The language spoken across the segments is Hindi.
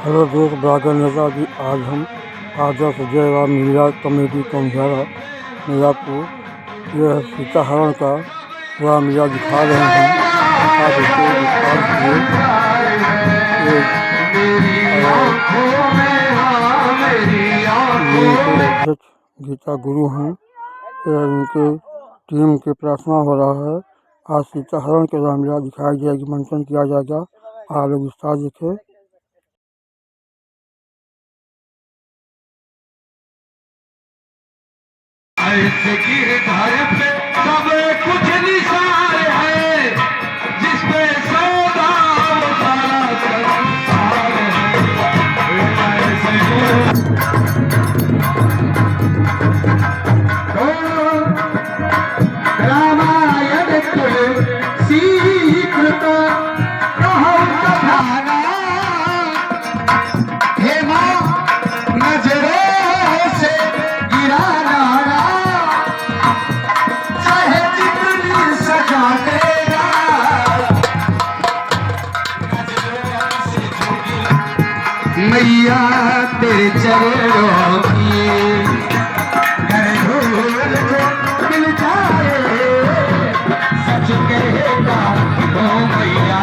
हेलो दोस्त ब्रागर नेता जी, आज हम आदर्श जयराम मीरा कमेटी कंझारा मिर्ज़ापुर यह सीताहरण का पूरा मीरा दिखा रहे हैं। आप इसको विस्तार किए। इनके अध्यक्ष गीता गुरु हैं। इनके टीम के प्रार्थना हो रहा है। आज सीताहरण के रामलीला दिखाई जाएगी, मंथन किया जाएगा। आप लोग विस्तार देखें। ऐसे गिरधार पे सब कुछ निसार है, जिसपे सौदा सारा संसार है। रामायण के सीख तो कहो कहाना, हे माँ नजरों से गिराना, मैया तेरे चरणों की घर ढूंढ मिल जाए, सच कहेगा ओ मैया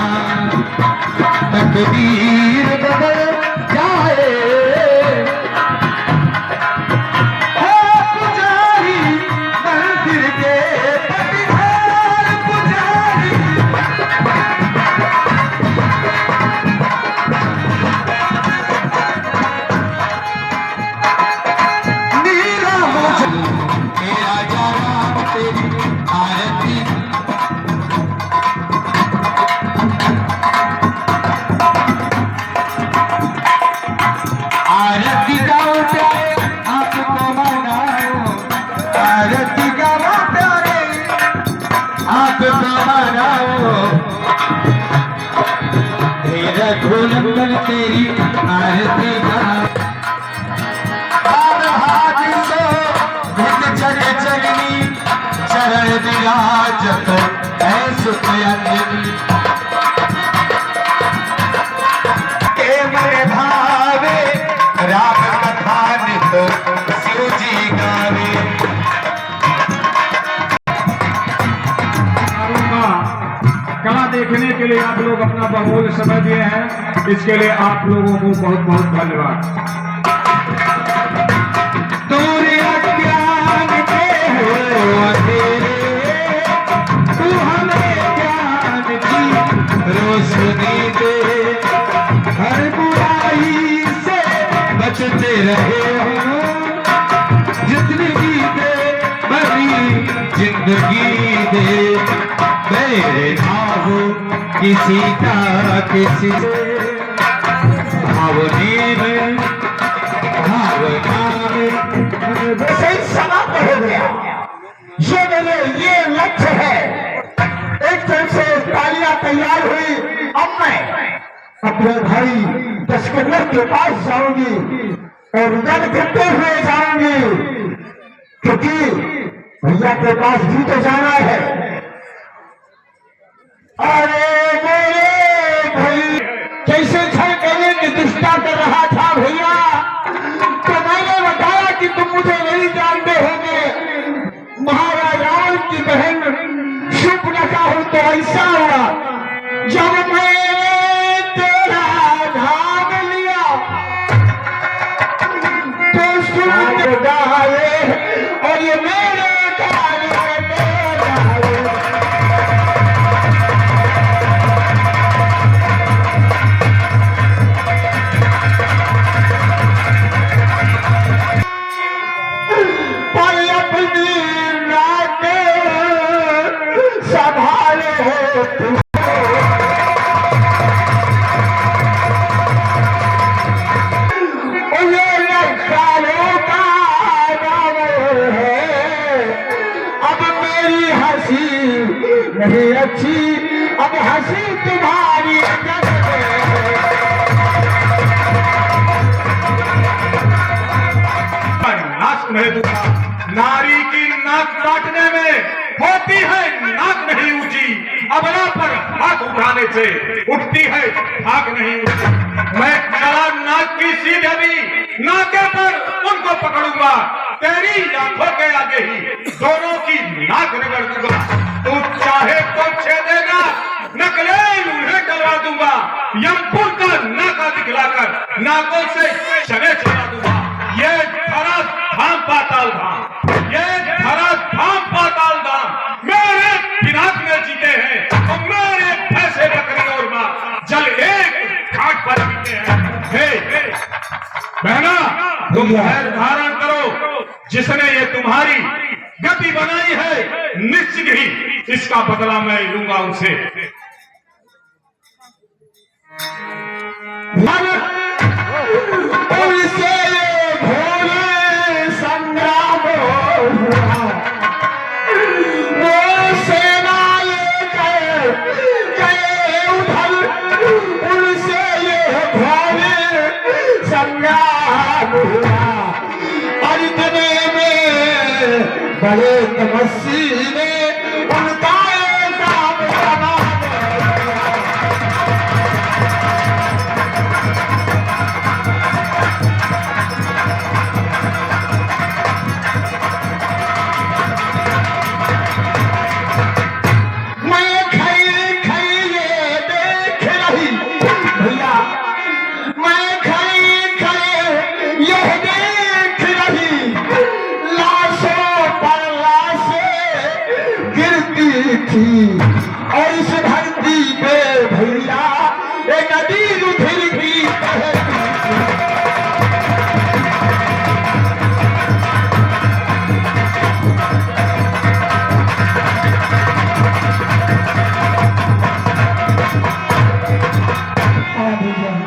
तकदीर बदल जाए। पुजारी मंदिर के पटिहार पुजारी, आरती गाओ प्यारे आपको मनाओ, आरती गाओ प्यारे आपको मनाओ, तेरा रघुनंदन तेरी आरती गाओ। हाथ से भिन्न जग जननी चरण विराजत है सुख अंजनी, भावे राम कथा नित शिव जी गावे। कला देखने के लिए आप लोग अपना बहुमूल्य समय दिए हैं, इसके लिए आप लोगों को बहुत बहुत धन्यवाद। दूर अज्ञान के हो अंधेरे, तू हमें ज्ञान की रोशनी दे, हर बुराई से बचते रहे हो, जिंदगी दे बड़ी जिंदगी दे, मेरे ना हो किसी का किसी से भावनी में भावना में सही समाप्त हो गया। ये मेरे ये लक्ष्य है। एक तरफ से तालियां तैयार हुई, अब मैं अपने भाई दशकर्णा के पास जाऊंगी और उदर करते हुए जाऊंगी, क्योंकि भैया के पास भी तो जाना है। अरे मेरे भाई कैसे छल करने की दुष्टा कर रहा था भैया, तो मैंने बताया कि तुम मुझे नहीं जानते होंगे, महाराज रावण की बहन शूर्पणखा हूं। तो ऐसा हुआ जब मैंने तेरा नाम लिया तो सुन गाए, और ये मेरे गाने नहीं अच्छी, अब हंसी तुम्हारी नाक नहीं दूंगा। नारी की नाक काटने में होती है नाक नहीं ऊंची, अबला पर हाथ उठाने से उठती है आग नहीं ऊंची। मैं चला नाक की सीधे भी नाके पर उनको पकड़ूंगा, तेरी आंखों के आगे ही दोनों की नाक रगड़ दूंगा। तू चाहे तो छेदेगा, नकलेल उन्हें डलवा दूंगा, यमपुर का नाका दिखलाकर नाकों से चले चला दूंगा। ये धरा धाम पाताल धाम, ये धरा धाम पाताल धाम मेरे पिनाक में जीते हैं और मेरे पैसे बकरी और मां जल एक घाट पर जीते हैं। हे बहना, तुम धैर्य धारण करो, जिसने ये तुम्हारी गति बनाई है निश्चित ही इसका बदला मैं लूंगा उनसे। उनसे भोले संग्राम हुआ, वो सेना लेकर गए उधर, उनसे ये भोले संग्राम हुआ। और इतने में बड़े तपस्वी ने उनका काम बना। और इस धरती पे भैया एक नदी रुधिर की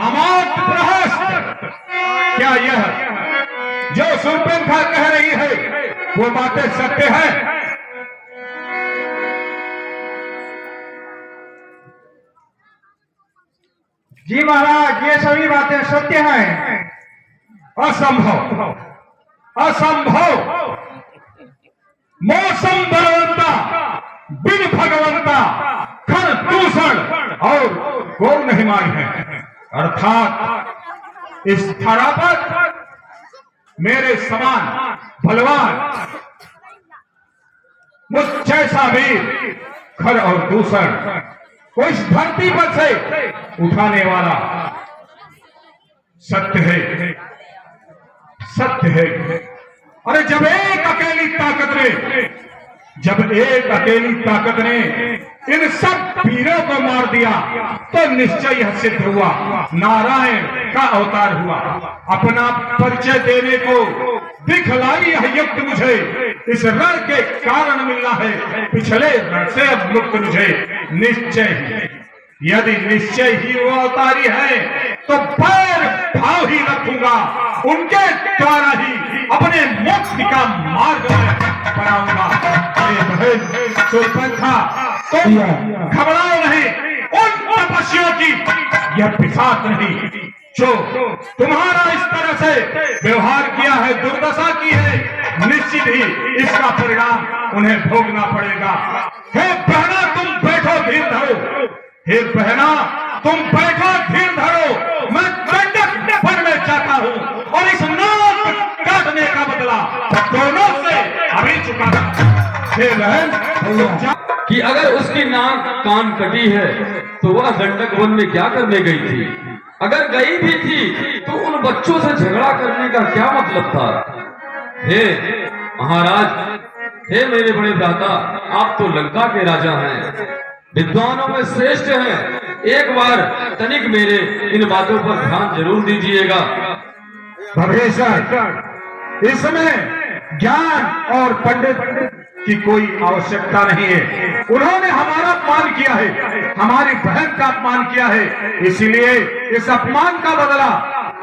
अमात प्रहस्त, क्या यह जो सुरपेंखा कह रही है वो बातें सत्य है? जी महाराज, ये सभी बातें सत्य हैं। असंभव, असंभव। मौसम बलवंता, बिन भगवंता, खर दूषण और गौ नहीं माई है। अर्थात इस धरा पर मेरे समान बलवान, मुझ जैसा वीर, खर और दूषण को इस धरती पर से उठाने वाला सत्य है, सत्य है। अरे जब एक अकेली ताकत ने इन सब वीरों को मार दिया तो निश्चय यह सिद्ध हुआ नारायण का अवतार हुआ। अपना परिचय देने को दिखलाई यह युक्त मुझे, इस रण के कारण मिलना है, पिछले रण से अब मुक्त मुझे निश्चय। यदि निश्चय ही वो अवतारी है तो पैर भाव ही रखूंगा, उनके द्वारा ही अपने मोक्ष का मार्ग बनाऊंगा। सुरपंखा, तुम घबराओ नहीं, उन तपस्वियों की यह पिशाच नहीं जो तुम्हारा इस तरह से व्यवहार किया है, दुर्दशा की है, निश्चित ही इसका परिणाम उन्हें भोगना पड़ेगा। हे बहना, तुम बैठो, धीर धरो। हे बहना, तुम बैठो, धीर धरो। मैं दंडक पर में जाता हूँ और इस नाक काटने का बदला दोनों से अभी चुका। हे बहन, कि अगर उसकी नाक कान कटी है तो वह दंडक वन में क्या करने गई थी? अगर गई भी थी तो उन बच्चों से झगड़ा करने का क्या मतलब था? हे महाराज, हे मेरे बड़े भ्राता, आप तो लंका के राजा हैं, विद्वानों में श्रेष्ठ हैं। एक बार तनिक मेरे इन बातों पर ध्यान जरूर दीजिएगा। भवेश्वर, इसमें ज्ञान और पंडित की कोई आवश्यकता नहीं है। उन्होंने हमारा अपमान किया है, हमारी बहन का अपमान किया है, इसीलिए इस अपमान का बदला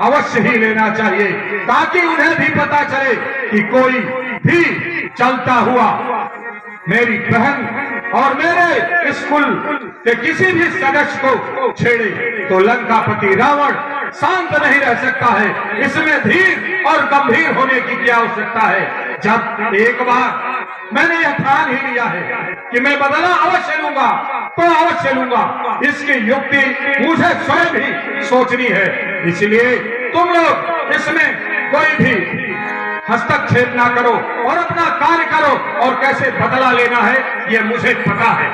अवश्य ही लेना चाहिए, ताकि उन्हें भी पता चले कि कोई भी चलता हुआ मेरी बहन और मेरे स्कूल के किसी भी सदस्य को छेड़े तो लंकापति रावण शांत नहीं रह सकता है। इसमें धीर और गंभीर होने की क्या आवश्यकता है? जब एक बार मैंने यह ठान ही लिया है कि मैं बदला अवश्य लूंगा, तो अवश्य लूंगा। इसकी युक्ति मुझे स्वयं ही सोचनी है, इसलिए तुम लोग इसमें कोई भी हस्तक्षेप ना करो और अपना कार्य करो, और कैसे बदला लेना है यह मुझे पता है।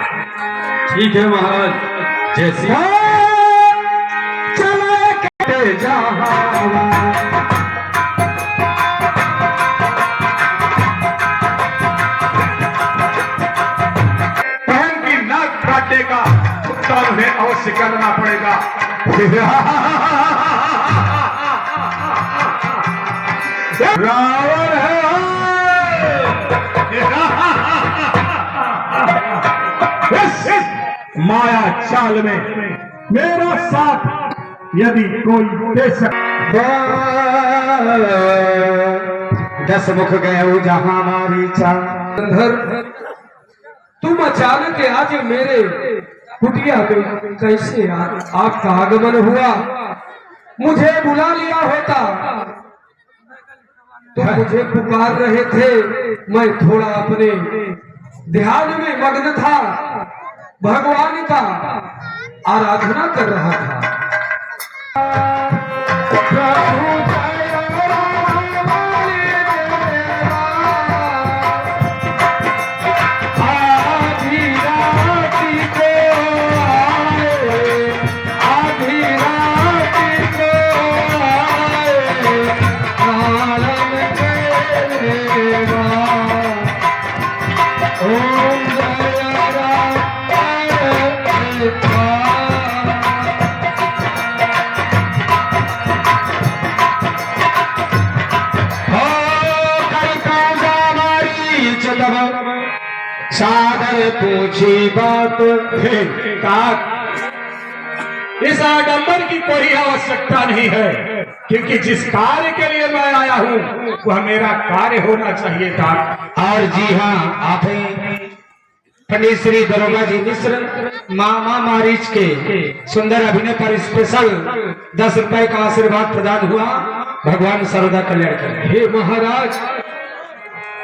ठीक है महाराज, जैसी चले कहते जहां बहन की नाक काटने का भुगतान उन्हें अवश्य करना पड़ेगा। रावण है माया चाल में मेरा साथ यदि कोई दे सकता। दस मुख गए जहां हमारी चाल। तुम अचानक आज मेरे कुटिया पे कैसे आपका आगमन हुआ? मुझे बुला लिया होता। तुम मुझे पुकार रहे थे, मैं थोड़ा अपने ध्यान में मग्न था, भगवान का आराधना कर रहा था। सागर पूछी बात इस आडंबर की कोई आवश्यकता नहीं है, क्योंकि जिस कार्य के लिए मैं आया हूँ वह मेरा कार्य होना चाहिए था। और जी हाँ, आप पंडित श्री दरोगा जी मिश्र मामा मारीच के सुंदर अभिनय पर स्पेशल 10 रुपए का आशीर्वाद प्रदान हुआ। भगवान सर्वदा कल्याण करें। हे महाराज,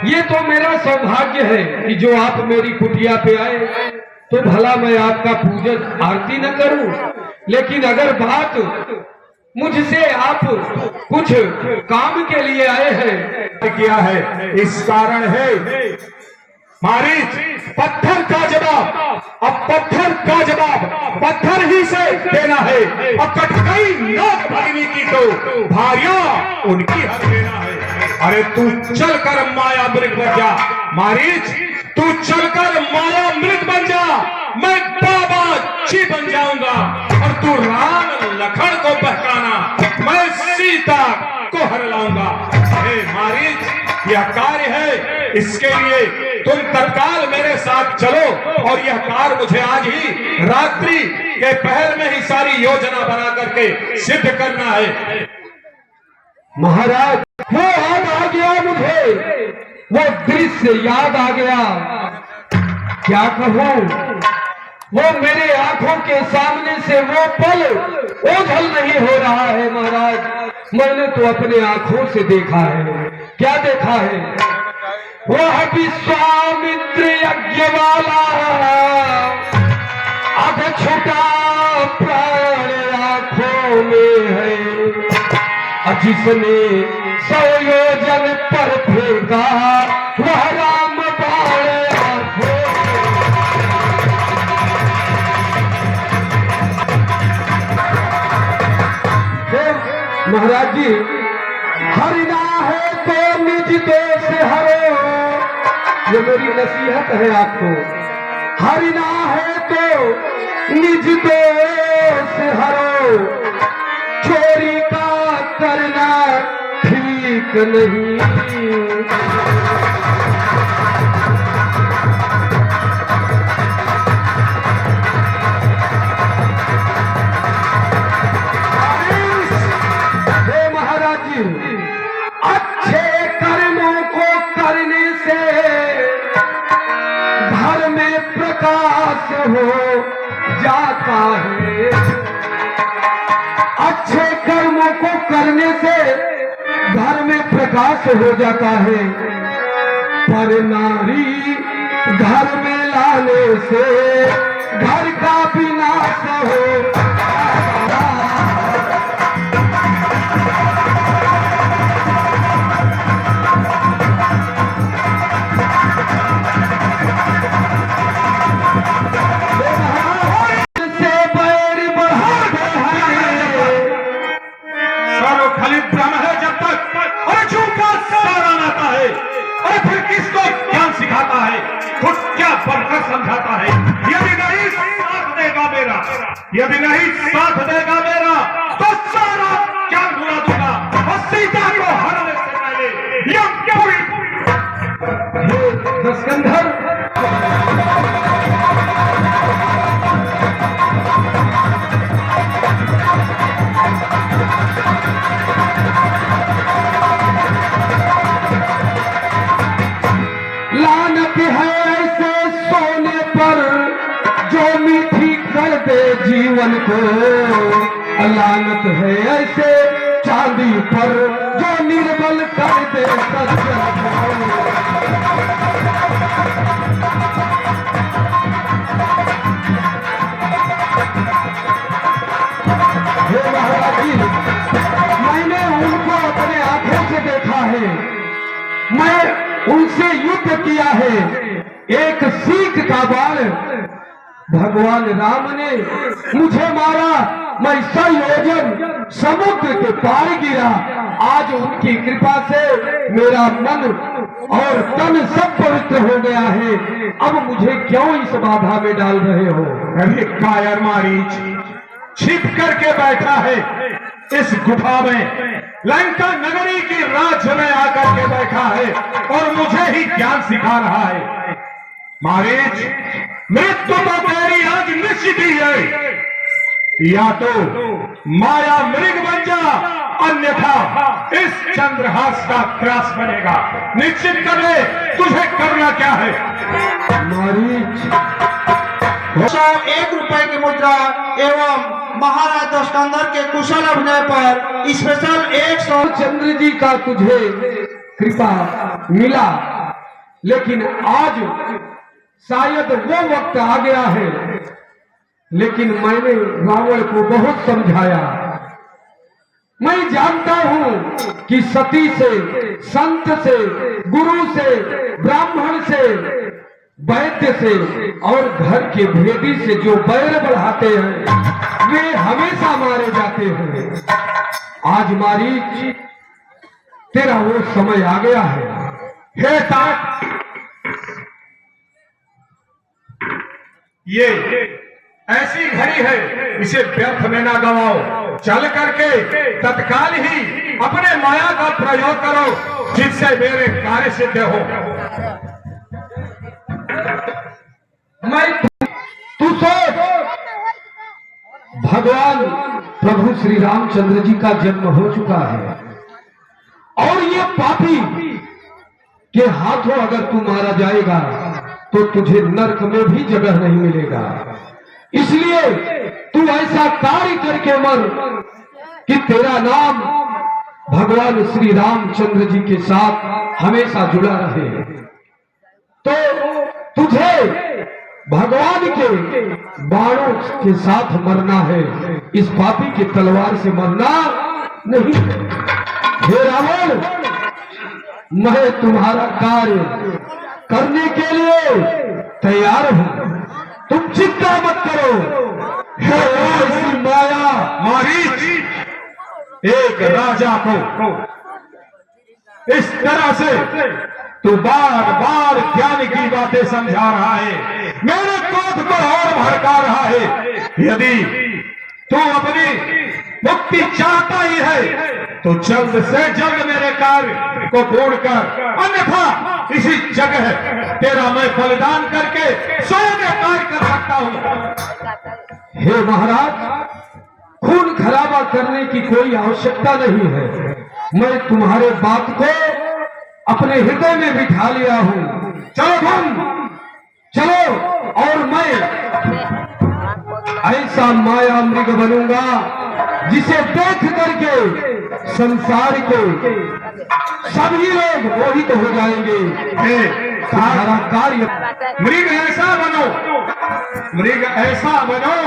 ये तो मेरा सौभाग्य है कि जो आप मेरी कुटिया पे आए, तो भला मैं आपका पूजन आरती न करूं, लेकिन अगर बात मुझसे आप कुछ काम के लिए आए हैं, किया है इस कारण है मारीच, पत्थर का जवाब, अब पत्थर का जवाब पत्थर ही से देना है। अब कठकई नाक भगनी की तो भारिया उनकी हर देना है। अरे तू चलकर माया मृग बन जा मारीच, तू चलकर माया मृग बन जा, मैं बाबा जी बन जाऊंगा, और तू राम लखन को बहकाना, मैं सीता को हर लाऊंगा। हे मारीच, यह कार्य है, इसके लिए तुम तत्काल मेरे साथ चलो, और यह कार्य मुझे आज ही रात्रि के पहर में ही सारी योजना बना करके सिद्ध करना है। महाराज वो याद आ गया मुझे, वो दृश्य याद आ गया। क्या कहूं, वो मेरे आंखों के सामने से वो पल ओझल नहीं हो रहा है महाराज। मैंने तो अपने आंखों से देखा है। क्या देखा है? वह विश्वामित्र यज्ञ वाला अब छुटा प्राण आंखों में है, जिसने 100 योजन पर फेंका वह राम बाण आंखों। महाराज जी, हरिना है तो निज देश हरो, ये मेरी नसीहत है आपको। हरिना है तो निज देश हरो, चोरी का करना ठीक नहीं। हे महाराज जी, अच्छे कर्मों को करने से घर में प्रकाश हो जाता है। अच्छे कर्मों को करने से घर में प्रकाश हो जाता है। पर नारी घर में लाने से घर का विनाश हो। से बैर बढ़ाते हैं। सर्व खलित ब्रह्म है जब तक अर्जुन का सारा नाता है, और फिर किसको ज्ञान सिखाता है, खुद क्या बढ़कर समझाता है। यदि नहीं साथ देगा मेरा, यदि नहीं साथ देगा मेरा, तो सारा ज्ञान भुला दूंगा और सीता को हराने से पहले यम पूरी दशकंधर लानत है ऐसे सोने पर जो मीठी कर दे जीवन को। लानत है ऐसे चांदी पर जो निर्बल कर दे सज्जन को। हे महाराज जी, मैंने उनको अपने आंखों से देखा है, मैं उनसे युद्ध किया है। एक सीख का बाण भगवान राम ने मुझे मारा, मैं संयोजन समुद्र के पार गिरा। आज उनकी कृपा से मेरा मन और तन सब पवित्र हो गया है। अब मुझे क्यों इस बाधा में डाल रहे हो? अरे कायर मारीच छिप करके बैठा है इस गुफा में, लंका नगरी की राज्य में आकर के बैठा है और मुझे ही ज्ञान सिखा रहा है। मारीच, मृत्यु तो तेरी आज निश्चित ही है, या तो माया मृग बन जा, अन्यथा इस चंद्रहास का त्रास बनेगा। निश्चित कर ले तुझे करना क्या है। मारीच, 101 रुपए की मुद्रा एवं महाराज दशकंधर के कुशल अभिनय पर स्पेशल 100। चंद्र जी का तुझे कृपा मिला, लेकिन आज शायद वो वक्त आ गया है। लेकिन मैंने रावण को बहुत समझाया। मैं जानता हूं कि सती से, संत से, गुरु से, ब्राह्मण से, वैद्य से और घर के भेदी से जो बैर बढ़ाते हैं वे हमेशा मारे जाते हैं। आज मारीच, तेरा वो समय आ गया है। हे तात, ये ऐसी घड़ी है, इसे व्यर्थ में ना गवाओ। चल करके तत्काल ही अपने माया का प्रयोग करो, जिससे मेरे कार्य सिद्ध हो। मैं तू सोच, भगवान प्रभु श्री रामचंद्र जी का जन्म हो चुका है और ये पापी के हाथों अगर तू मारा जाएगा तो तुझे नरक में भी जगह नहीं मिलेगा। इसलिए तू ऐसा कार्य करके मर कि तेरा नाम भगवान श्री रामचंद्र जी के साथ हमेशा जुड़ा रहे। तो तुझे भगवान के बाणों के साथ मरना है, इस पापी की तलवार से मरना नहीं। हे रावण, मैं तुम्हारा कार्य करने के लिए तैयार हूं, तुम चिंता मत करो। हे ऐसी माया, मारीच, एक राजा को इस तरह से तू बार बार ज्ञान की बातें समझा रहा है, मेरे क्रोध को और भड़का रहा है। यदि तू अपनी मुक्ति चाहता ही है तो जल्द से जल्द मेरे कार्य को पूर्ण कर, अन्यथा इसी जगह तेरा मैं बलिदान करके स्वयं कार्य कर सकता हूं। हे महाराज, खून खराबा करने की कोई आवश्यकता नहीं है। मैं तुम्हारे बात को अपने हृदय में बिठा लिया हूं। चलो तुम चलो, और मैं ऐसा माया मृग बनूंगा जिसे देख करके संसार को सभी लोग मोहित हो जाएंगे। तुम्हारा कार्य मृग ऐसा बनो, मृग ऐसा बनो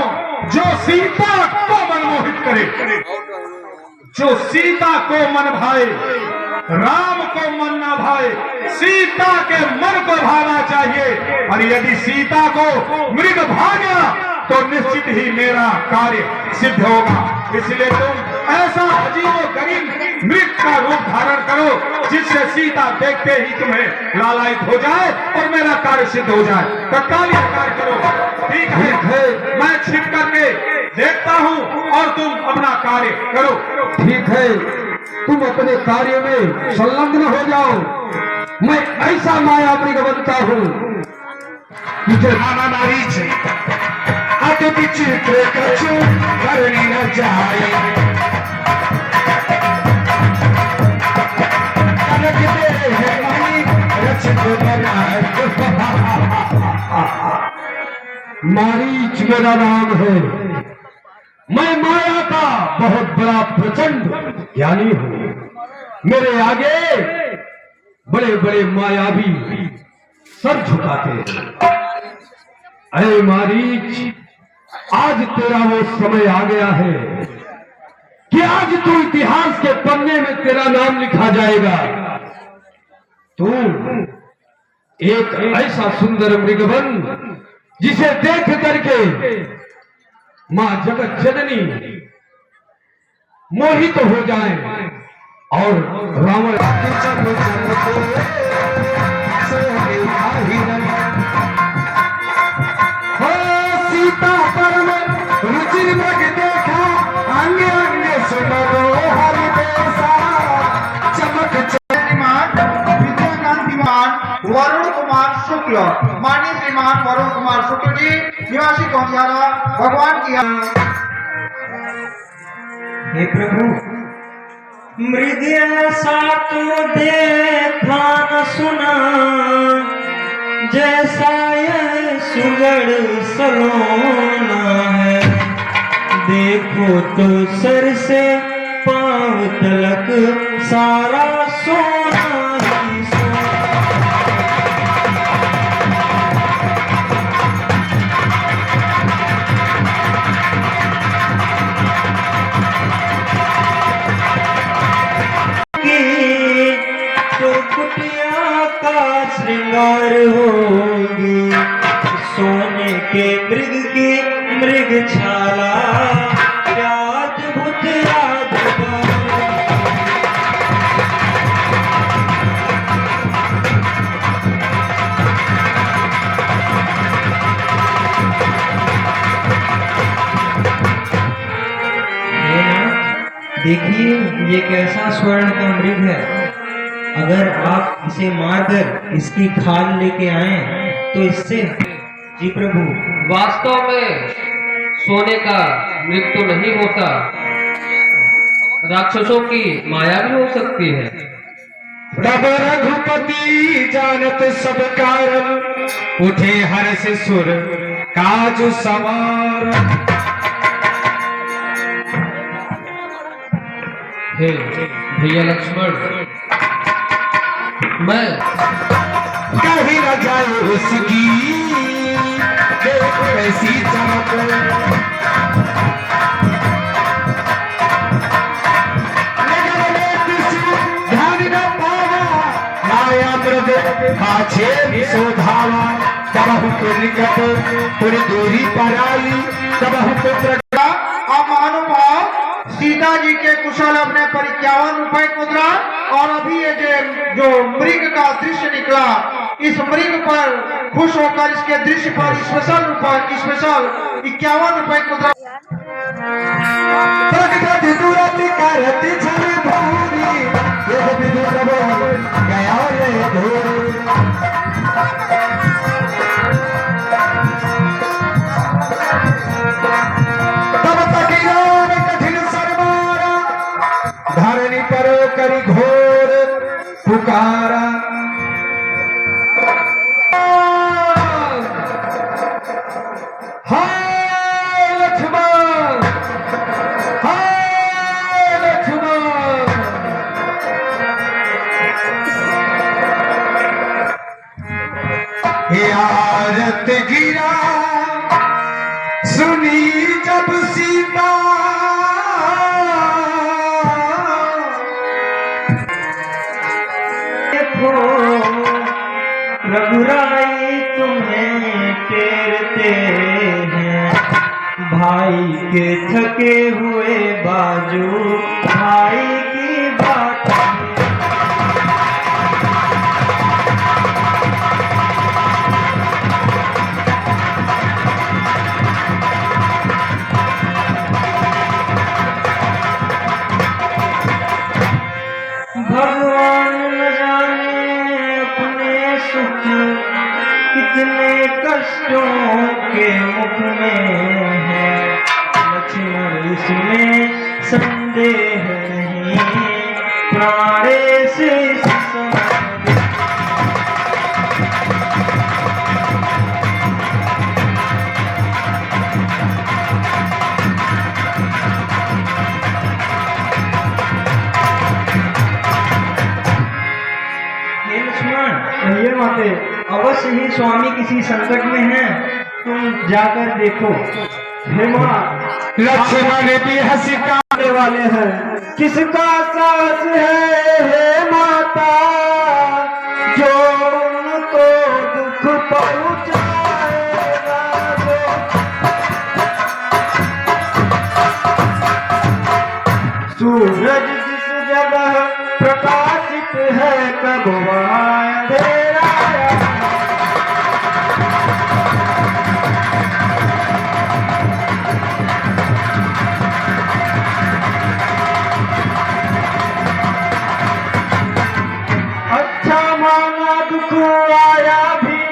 जो सीता को मनमोहित करे, जो सीता को मन भाए, राम को मन ना भाए, सीता के मन को भाना चाहिए। और यदि सीता को मृग भागा तो निश्चित ही मेरा कार्य सिद्ध होगा। इसलिए तुम ऐसा अजीबोगरीब मृग का रूप धारण करो जिससे सीता देखते ही तुम्हें लालायित हो जाए और मेरा कार्य सिद्ध हो जाए। तत्काल यह कार्य करो। ठीक है, मैं छिप करके देखता हूँ और तुम अपना कार्य करो। ठीक है, तुम अपने कार्य में संलग्न हो जाओ। मैं ऐसा माया मृग बनता हूँ कि जो अति विचित्र कछु करनी न जाए, कनक दे है मणि रचित बनाए। मारीच मेरा नाम है। मैं माया का बहुत बड़ा प्रचंड ज्ञानी हूँ। मेरे आगे बड़े बड़े मायावी सर झुकाते हैं। अरे मारीच, आज तेरा वो समय आ गया है कि आज तू इतिहास के पन्ने में तेरा नाम लिखा जाएगा। तू एक ऐसा सुंदर मृग बन जिसे देख करके मां जगत जननी मोहित हो जाए और रावण सीता पर रुचि मृग देखा, अंगे अंगे सुनो हरि देसा। चमक विद्याकांतिमान वरुण कुमार शुक्ल, माननीय श्रीमान वरुण कुमार शुक्ल जी, निवासी गौंडियाला, भगवान की। हे प्रभु, मृग ऐसा तो देखा न सुना, जैसा यह सुगढ़ सलोना है। देखो तो सर से पांव तलक सारा सोना ही सोना। तो कुटिया का श्रृंगार होगी, सोने के मृग की मृग छाला, अद्भुत अद्भुत। देखिए ये कैसा स्वर्ण का मृग है। अगर आप इसे मारकर इसकी खाल लेके आए तो इससे। जी प्रभु, वास्तव में सोने का मृग तो नहीं होता, राक्षसों की माया भी हो सकती है। तब रघुपति जानत सब कारण, उठे हर्ष सुर काज सवार। हे भैया लक्ष्मण, मैं कहीं न जाए उसकी देख ऐसी चमक। नगर में किसी ध्यान न पावा, माया मृग पाछे शोधावा। तब के निकट थोड़ी दूरी पर आई, तब आप महानुभाव सीता जी के कुशल अपने पर 51 रुपए मुद्रा, और अभी ये जो मृग का दृश्य निकला, इस मृग पर खुश होकर इसके दृश्य पर स्पेशल 51 रुपए मुद्रा। करती छल भूरी, यह विदुर गया रे धूरी। धरणी पर करी घोर पुकारा। हाय लक्ष्मण स्वामी के थके हुए बाजू भाई की बात भगवान न जाने अपने सुख कितने कष्टों के मुख में है। लक्ष्मण इसमें संदेह नहीं, प्राणे से कहिए माते। अवश्य ही स्वामी किसी संकट में है, तुम जाकर देखो। हे माँ, लक्ष्मण भी हंसी आने वाले हैं। किसका साथ है हे माता, जो उनको दुख पहुंचाएगा। सूरज जिस जगह प्रकाशित है, कब वहाँ अंधेरा अच्छा माना दुख आया भी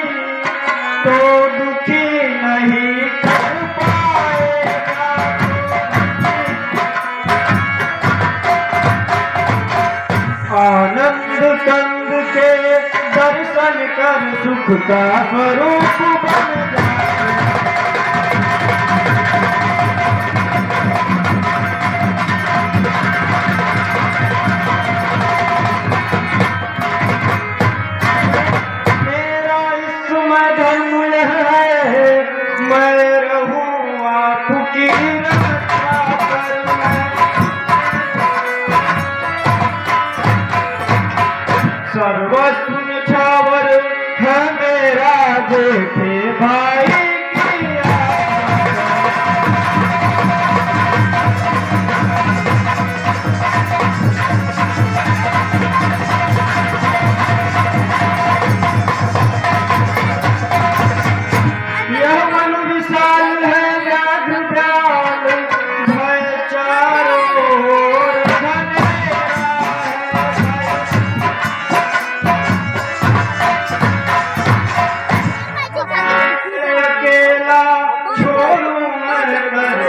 तो दुखी नहीं कर पाएगा। आनंद कंद के दर्शन कर सुख का स्वरूप बन जाए। मेरा इसमें धर्म है, मैं रहूं आपकी रक्षा करने। सर्वस्व निछावर है मेरा जेठे भाई की आज्ञा। यह मन विशाल है व्याघ्र व्याल, भय चारों ओर घनेरा है। अकेला छोड़ूं मर कर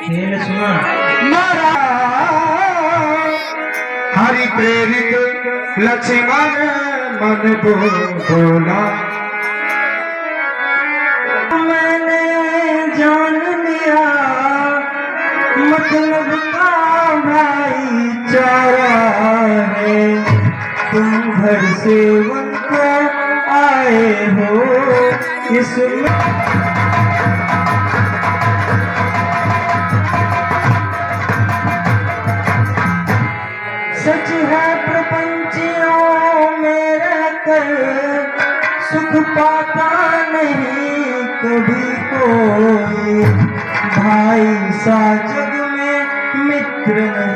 हे लक्ष्मण, हरि प्रेरित लक्ष्मण मन बोला। मैंने जान लिया मतलब का भाईचारा है। तुम घर सेवन को आए हो, इसमें सच है प्रपंचियों में रहकर सुख पाता नहीं कभी कोई। भाई सा जग में मित्र नहीं।